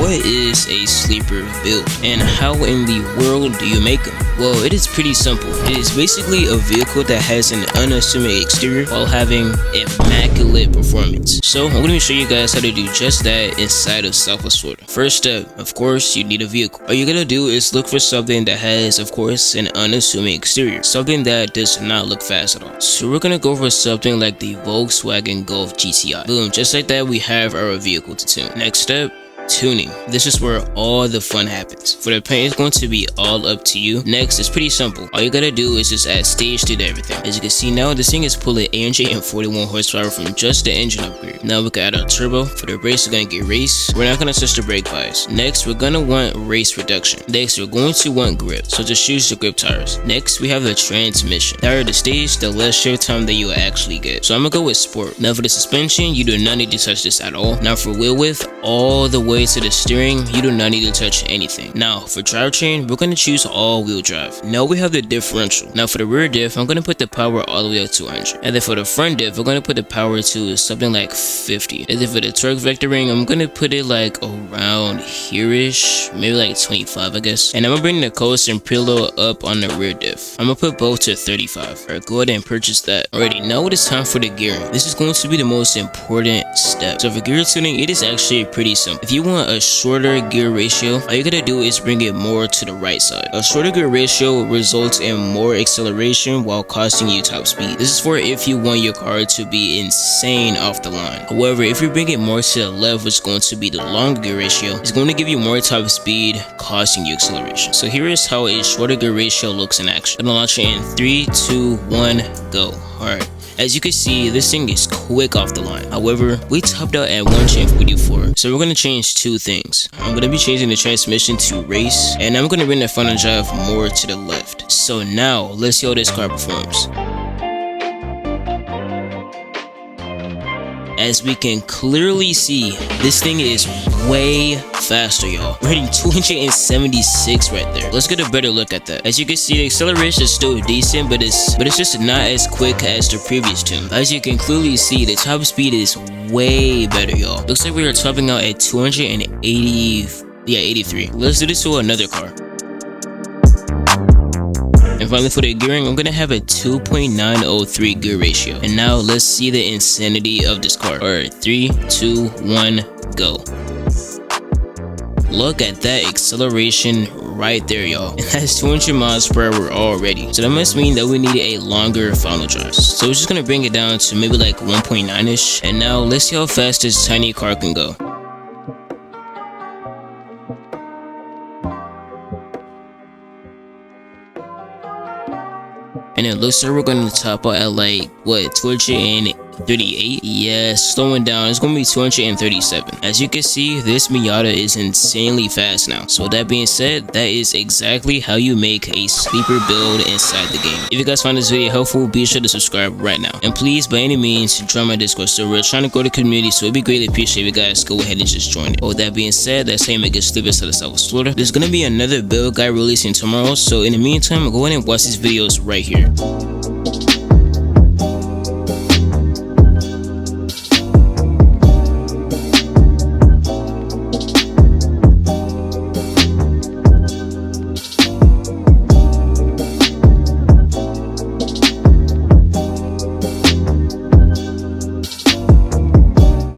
what is a sleeper build and how in the world do you make them? Well, it is pretty simple. It is basically a vehicle that has an unassuming exterior while having immaculate performance. So I'm going to show you guys how to do just that inside of Southwest Florida. First step, of course, you need a vehicle. All you're going to do is look for something that has, of course, an unassuming exterior. Something that does not look fast at all. So we're going to go for something like the Volkswagen Golf GTI. Boom, just like that, we have our vehicle to tune. Next step, tuning. This is where all the fun happens. For the paint, it's going to be all up to you. Next, it's pretty simple. All you gotta do is just add stage to everything. As you can see now, this thing is pulling 841 horsepower from just the engine upgrade. Now we can add a turbo. For the brakes, we're gonna get race. We're not gonna touch the brake bias. Next, we're gonna want race reduction. Next, we're going to want grip. So just choose the grip tires. Next, we have the transmission. The higher the stage, the less shift time that you will actually get. So I'm gonna go with sport. Now for the suspension, you do not need to touch this at all. Now for wheel width, all the way to the steering, you do not need to touch anything. Now for drivetrain, we're going to choose all-wheel drive. Now we have the differential. Now for the rear diff, I'm going to put the power all the way up to 100. And then for the front diff, we're going to put the power to something like 50. And then for the torque vectoring, I'm going to put it like around here-ish, maybe like 25, I guess. And I'm going to bring the coast and preload up on the rear diff. I'm going to put both to 35. Alright, go ahead and purchase that. Alrighty, now it is time for the gearing. This is going to be the most important step. So for gear tuning, it is actually pretty simple. If you want a shorter gear ratio, all you gotta do is bring it more to the right side. A shorter gear ratio results in more acceleration while costing you top speed. This is for if you want your car to be insane off the line. However, if you bring it more to the left, which is going to be the longer gear ratio, it's going to give you more top speed, costing you acceleration. So here is how a shorter gear ratio looks in action. I'm gonna launch it in 3, 2, 1, go. Alright. As you can see, this thing is quick off the line. However, we topped out at 154. So we're going to change two things. I'm going to be changing the transmission to race, and I'm going to bring the front end drive more to the left. So now, let's see how this car performs. As we can clearly see, this thing is way faster, y'all. We're hitting 276 right there. Let's get a better look at that. As you can see, the acceleration is still decent, but it's just not as quick as the previous tune. As you can clearly see, the top speed is way better, y'all. Looks like we are topping out at 83. Let's do this to another car. And finally for the gearing, I'm gonna have a 2.903 gear ratio. And now let's see the insanity of this car. Alright, 3, 2, 1, go. Look at that acceleration right there, y'all. And that's 200 miles per hour already. So that must mean that we need a longer final drive. So we're just gonna bring it down to maybe like 1.9-ish. And now let's see how fast this tiny car can go. And it looks like we're going to top out at like, what, 238? Yeah, slowing down, it's going to be 237. As you can see, this Miata is insanely fast now. So with that being said, that is exactly how you make a sleeper build inside the game. If you guys find this video helpful, be sure to subscribe right now. And please, by any means, join my Discord server. We're trying to grow the community, so it'd be greatly appreciated if you guys go ahead and just join it. With that being said, that's how you make a sleeper to the Southwest Florida. There's going to be another build guide releasing tomorrow, so in the meantime, go ahead and watch these videos right here.